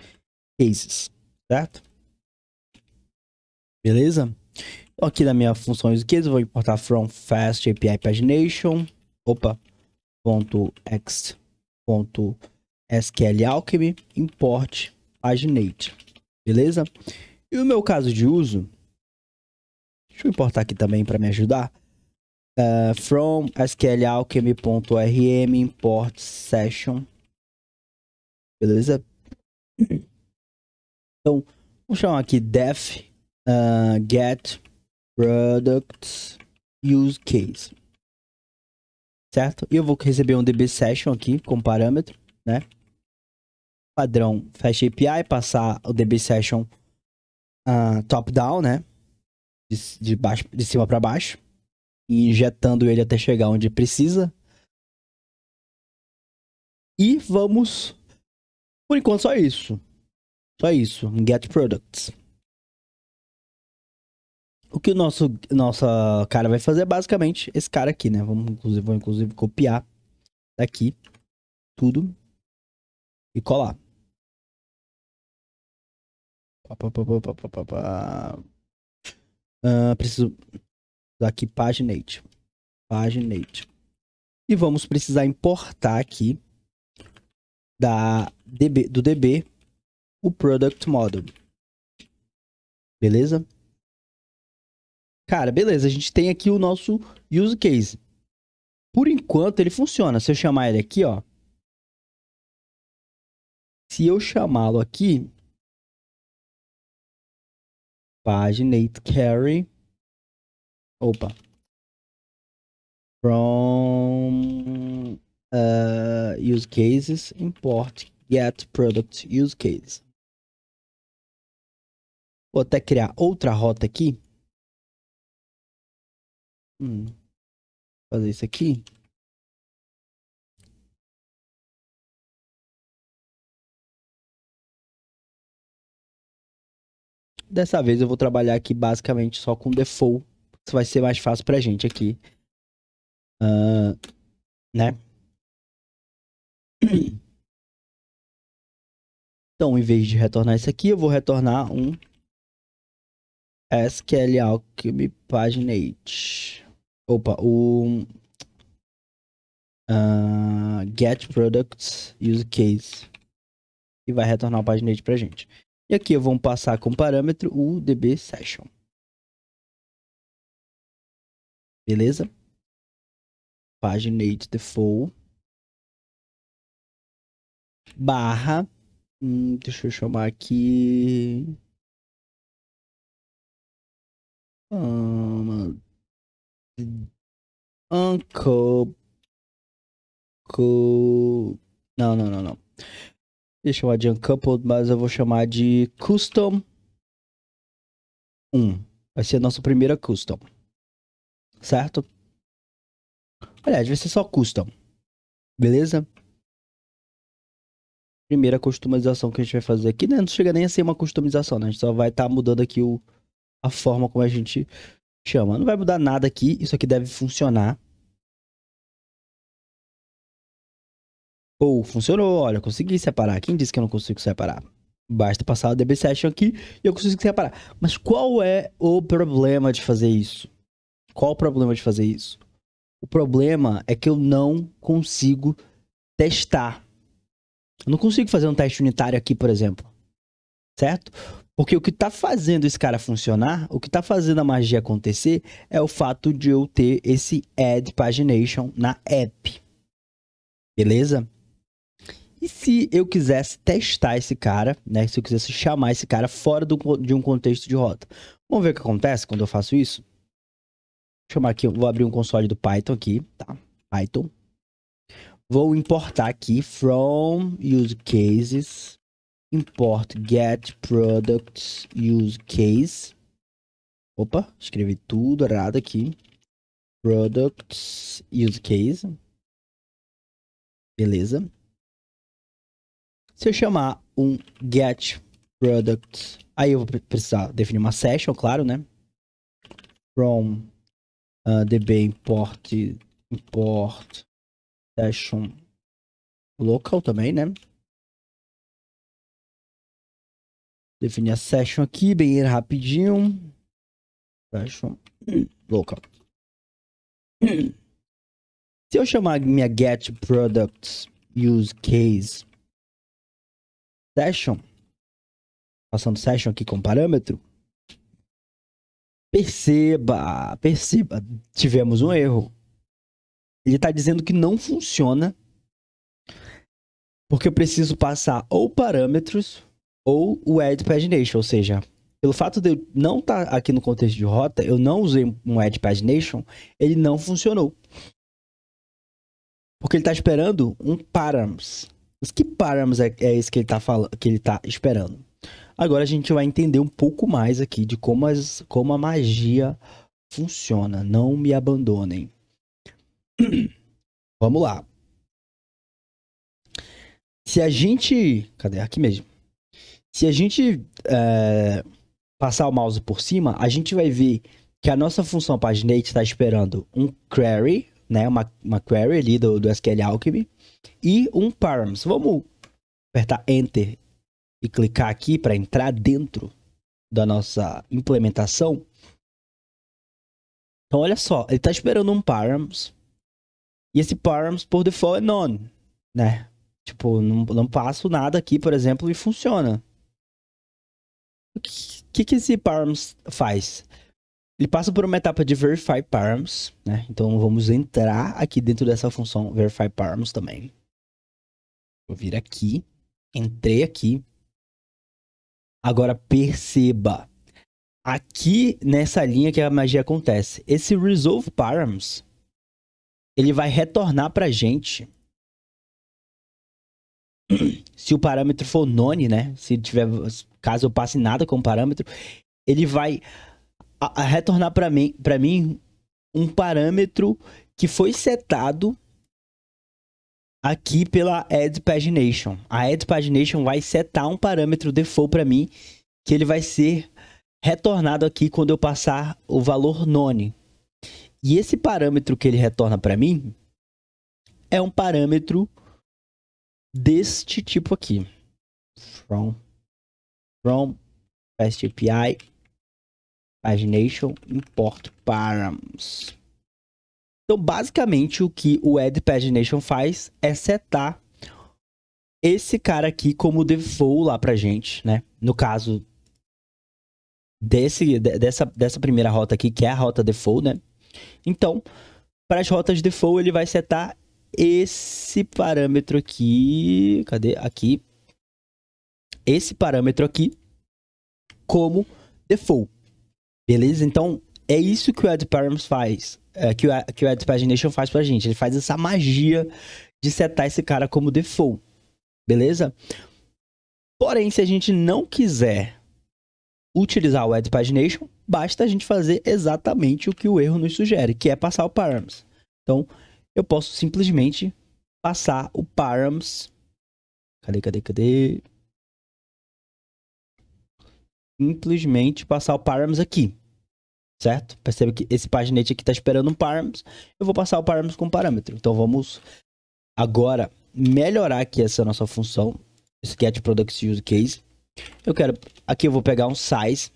cases, certo? Beleza? Então, aqui na minha função use case, eu vou importar from fast API pagination. Opa. .x. SQL Alchemy. Import paginate. Beleza? E o meu caso de uso, deixa eu importar aqui também para me ajudar. From SQL Alchemy.rm import session. Beleza? Então, vamos chamar aqui def get product use case. Certo? E eu vou receber um DB session aqui como parâmetro, né? Padrão Fast API, passar o DB session top down, né? De cima para baixo. E injetando ele até chegar onde precisa. E vamos... Por enquanto, só isso. Só isso. Get products. O que o nosso cara vai fazer é basicamente esse cara aqui, né? Vou inclusive copiar daqui tudo e colar. Preciso aqui paginate. E vamos precisar importar aqui do DB o product model. Beleza? Cara, beleza. A gente tem aqui o nosso use case. Por enquanto ele funciona. Se eu chamar ele aqui, ó. Se eu chamá-lo aqui, paginate carry. Opa. From use cases, import get product use case. Vou até criar outra rota aqui. Fazer isso aqui. Dessa vez eu vou trabalhar aqui basicamente só com default. Isso vai ser mais fácil pra gente aqui né? Então, em vez de retornar isso aqui, eu vou retornar um SQLAlchemy paginate. Opa, o get products use case. E vai retornar o paginate pra gente. E aqui eu vou passar como parâmetro o db session. Beleza? Paginate default barra, deixa eu chamar aqui, uncle, não. Deixa eu chamar de uncoupled, mas eu vou chamar de custom 1. Vai ser a nossa primeira custom. Certo? Aliás, vai ser só custom. Beleza? Primeira customização que a gente vai fazer aqui, né? Não chega nem a ser uma customização, né? A gente só vai estar mudando aqui a forma como a gente chama. Não vai mudar nada aqui. Isso aqui deve funcionar. Funcionou. Olha, consegui separar. Quem disse que eu não consigo separar? Basta passar o DB Session aqui e eu consigo separar. Mas qual é o problema de fazer isso? Qual o problema de fazer isso? O problema é que eu não consigo testar. Eu não consigo fazer um teste unitário aqui, por exemplo. Certo? Porque o que tá fazendo esse cara funcionar, o que tá fazendo a magia acontecer, é o fato de eu ter esse add pagination na app. Beleza? E se eu quisesse testar esse cara, né? Se eu quisesse chamar esse cara fora de um contexto de rota. Vamos ver o que acontece quando eu faço isso? Vou chamar aqui, vou abrir um console do Python aqui, tá? Python. Vou importar aqui from use cases, import get products use case. Opa, escrevi tudo errado aqui. Products use case. Beleza. Se eu chamar um get product, aí eu vou precisar definir uma session, claro, né? From db import session local também, né? Definir a session aqui, bem rapidinho. Session local. Se eu chamar minha get products use case session, passando session aqui com parâmetro, perceba, tivemos um erro. Ele está dizendo que não funciona porque eu preciso passar ou parâmetros ou o add pagination, ou seja, pelo fato de eu não estar aqui no contexto de rota, eu não usei um add pagination, ele não funcionou. Porque ele está esperando um params. Mas que params é esse que ele está falando, que ele está esperando? Agora a gente vai entender um pouco mais aqui de como a magia funciona. Não me abandonem. Vamos lá. Se a gente... Cadê? Aqui mesmo. Se a gente passar o mouse por cima, a gente vai ver que a nossa função paginate está esperando um query, né? Uma query ali do SQLAlchemy e um params. Vamos apertar Enter e clicar aqui para entrar dentro da nossa implementação. Então, olha só, ele está esperando um params e esse params por default é none, né? Tipo, não passo nada aqui, por exemplo, e funciona. O que esse params faz? Ele passa por uma etapa de verify params, né? Então vamos entrar aqui dentro dessa função verify params também. Vou vir aqui, entrei aqui. Agora perceba, aqui nessa linha que a magia acontece, esse resolve params, ele vai retornar pra gente se o parâmetro for none, né? Se tiver, caso eu passe nada com o parâmetro, ele vai retornar para mim um parâmetro que foi setado aqui pela add pagination. A add pagination vai setar um parâmetro default para mim que ele vai ser retornado aqui quando eu passar o valor none. E esse parâmetro que ele retorna para mim é um parâmetro deste tipo aqui. From FastAPI pagination import params. Então, basicamente, o que o add pagination faz é setar esse cara aqui como default lá pra gente, né? No caso dessa primeira rota aqui, que é a rota default, né? Então, para as rotas default, ele vai setar esse parâmetro aqui. Cadê? Aqui. Esse parâmetro aqui como default. Beleza? Então, é isso que o add params faz. Que o add pagination faz pra gente. Ele faz essa magia de setar esse cara como default. Beleza? Porém, se a gente não quiser utilizar o add pagination, basta a gente fazer exatamente o que o erro nos sugere, que é passar o params. Então, eu posso simplesmente passar o params. Cadê? Simplesmente passar o params aqui. Certo? Perceba que esse paginate aqui está esperando um params. Eu vou passar o params com parâmetro. Então, vamos agora melhorar aqui essa nossa função. Sketch Products Use Case. Aqui eu vou pegar um size.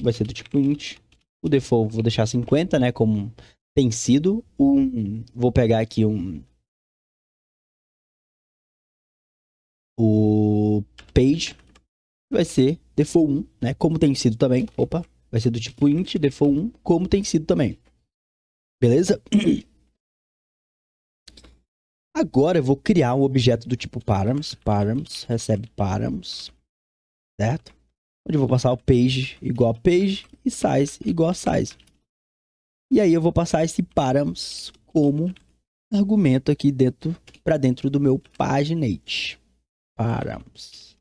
Vai ser do tipo int. O default vou deixar 50, né? Como tem sido. Vou pegar aqui o page. Vai ser default 1, né? Como tem sido também. Opa. Vai ser do tipo int, default 1, como tem sido também. Beleza? Agora eu vou criar um objeto do tipo params. Params, recebe params. Certo? Onde eu vou passar o page igual a page e size igual a size. E aí eu vou passar esse params como argumento aqui para dentro do meu paginate. Params.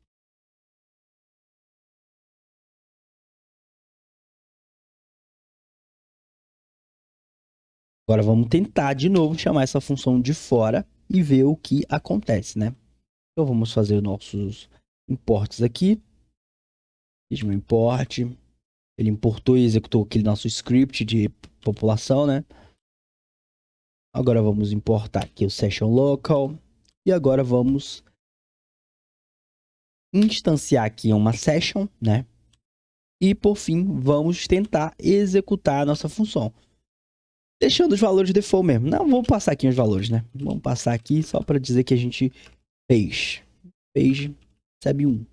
Agora vamos tentar de novo chamar essa função de fora e ver o que acontece, né? Então vamos fazer os nossos imports aqui. Fiz meu import. Ele importou e executou aquele nosso script de população, né? Agora vamos importar aqui o session local. E agora vamos instanciar aqui uma session, né? E por fim, vamos tentar executar a nossa função. Deixando os valores default mesmo. Não, vamos passar aqui os valores, né? Vamos passar aqui só para dizer que a gente fez. Page, recebe 1.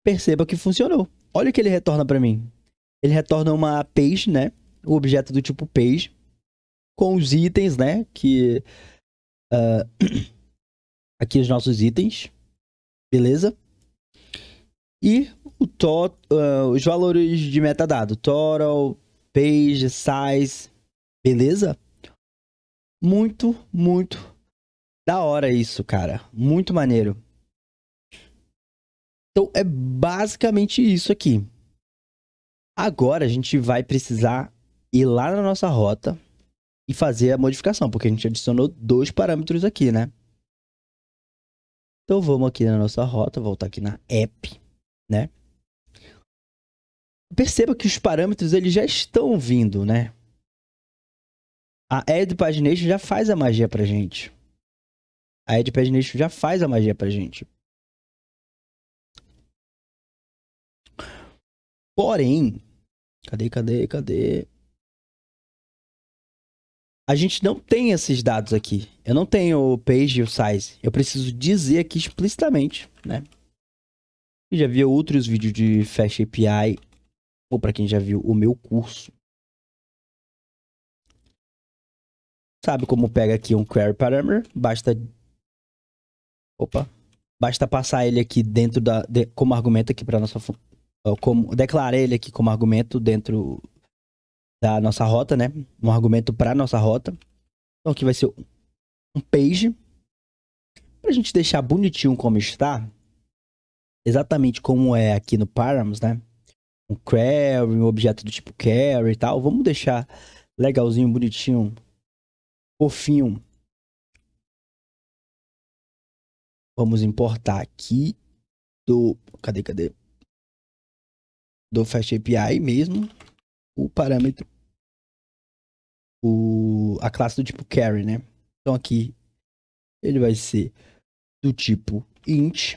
Perceba que funcionou. Olha o que ele retorna para mim. Ele retorna uma page, né? O objeto do tipo page. Com os itens, né? Que... aqui os nossos itens. Beleza? E os valores de metadado. Total, page, size. Beleza? Muito da hora isso, cara. Muito maneiro. Então, é basicamente isso aqui. Agora, a gente vai precisar ir lá na nossa rota e fazer a modificação, porque a gente adicionou 2 parâmetros aqui, né? Então, vamos aqui na nossa rota, voltar aqui na app, né? Perceba que os parâmetros, eles já estão vindo, né? A Add Pagination já faz a magia pra gente. A Add Pagination já faz a magia pra gente. Porém, cadê? A gente não tem esses dados aqui. Eu não tenho o page e o size. Eu preciso dizer aqui explicitamente, né? Quem já viu outros vídeos de Fast API, ou para quem já viu o meu curso, sabe como pega aqui um query parameter, basta passar ele aqui dentro como argumento aqui para nossa declarar ele aqui como argumento dentro da nossa rota, né? Um argumento para nossa rota. Então aqui vai ser um page pra gente deixar bonitinho como está, exatamente como é aqui no params, né? Um query, um objeto do tipo query e tal. Vamos deixar legalzinho, bonitinho, fofinho. Vamos importar aqui do... Cadê? Do Fast API mesmo, o parâmetro, a classe do tipo carry, né? Então aqui ele vai ser do tipo int,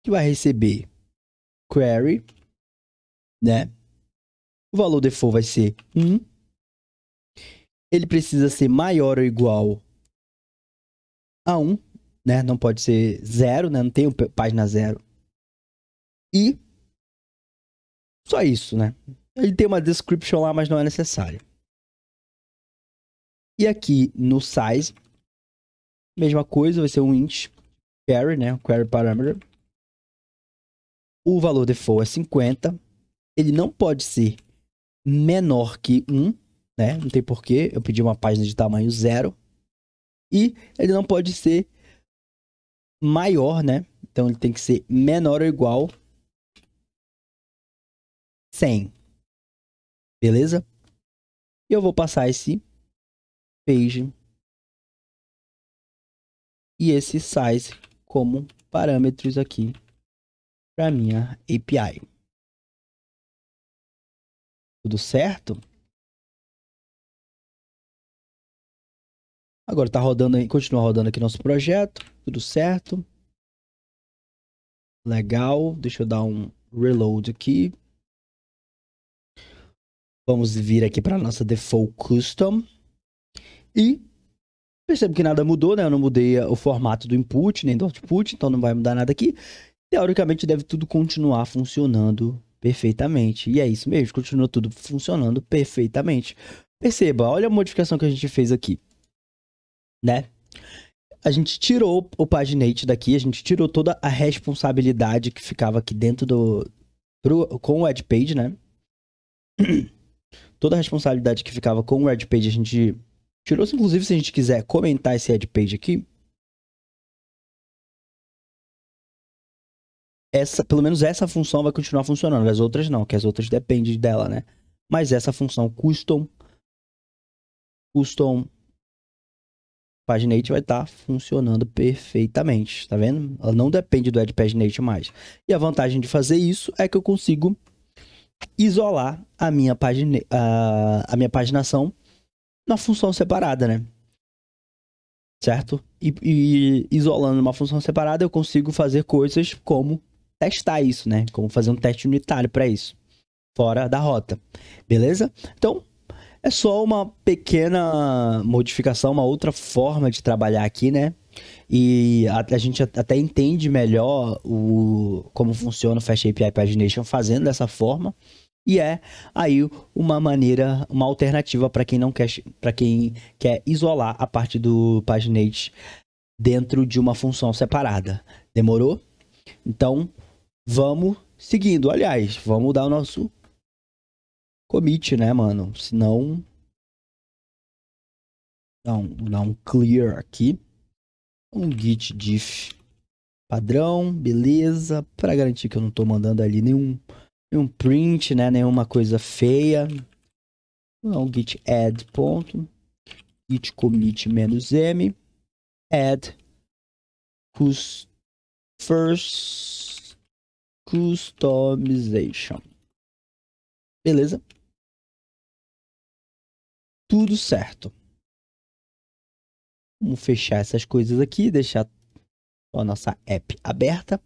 que vai receber query, né? O valor default vai ser 1. Ele precisa ser maior ou igual a 1, né? Não pode ser 0, né? Não tem página 0. E só isso, né? Ele tem uma description lá, mas não é necessário. E aqui no size, mesma coisa, vai ser um int query, né? Query parameter. O valor default é 50. Ele não pode ser menor que 1, né? Não tem porquê. Eu pedi uma página de tamanho 0. E ele não pode ser maior, né? Então ele tem que ser menor ou igual 100. Beleza? E eu vou passar esse page e esse size como parâmetros aqui para minha API. Tudo certo? Agora tá rodando aí, continua rodando aqui nosso projeto. Tudo certo? Legal. Deixa eu dar um reload aqui. Vamos vir aqui para nossa default custom. E percebo que nada mudou, né? Eu não mudei o formato do input nem do output, então não vai mudar nada aqui. Teoricamente deve tudo continuar funcionando perfeitamente. E é isso mesmo, continua tudo funcionando perfeitamente. Perceba, olha a modificação que a gente fez aqui, né? A gente tirou o paginate daqui, a gente tirou toda a responsabilidade que ficava aqui dentro com o Edge Page, né? Toda a responsabilidade que ficava com o Edge Page a gente tirou. Inclusive, se a gente quiser comentar esse Edge Page aqui, pelo menos essa função vai continuar funcionando. As outras não, que as outras dependem dela, né? Mas essa função custom paginate vai estar funcionando perfeitamente, tá vendo? Ela não depende do Edge Paginate mais. E a vantagem de fazer isso é que eu consigo isolar a minha paginação na função separada, né? Certo? E isolando uma função separada, eu consigo fazer coisas como testar isso, né? Como fazer um teste unitário para isso, fora da rota. Beleza? Então, é só uma pequena modificação, uma outra forma de trabalhar aqui, né? E a gente até entende melhor como funciona o Fast API Pagination fazendo dessa forma. E é aí uma maneira, uma alternativa para quem não quer, para quem quer isolar a parte do paginate dentro de uma função separada. Demorou? Então, vamos seguindo. Aliás, vamos dar o nosso commit, né, mano? Senão, dá um clear aqui. Um git diff padrão, beleza. Para garantir que eu não tô mandando ali nenhum print, né? Nenhuma coisa feia. Então, git add ponto. Git commit -m. Add first customization. Beleza? Tudo certo. Vamos fechar essas coisas aqui, deixar a nossa app aberta.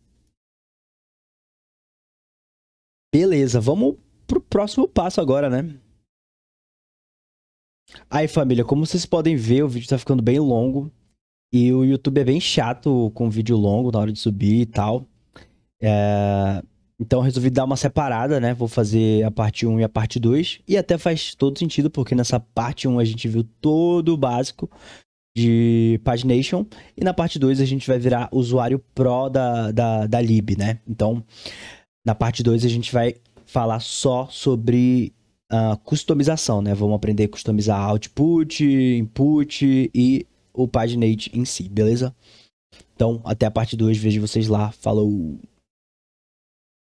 Beleza, vamos pro próximo passo agora, né? Aí, família, como vocês podem ver, o vídeo tá ficando bem longo. E o YouTube é bem chato com vídeo longo na hora de subir e tal. Então eu resolvi dar uma separada, né? Vou fazer a parte 1 e a parte 2. E até faz todo sentido, porque nessa parte 1 a gente viu todo o básico de pagination. E na parte 2 a gente vai virar usuário pro da lib, né? Então, na parte 2 a gente vai falar só sobre customização, né? Vamos aprender a customizar output, input e o paginate em si, beleza? Então, até a parte 2, vejo vocês lá. Falou!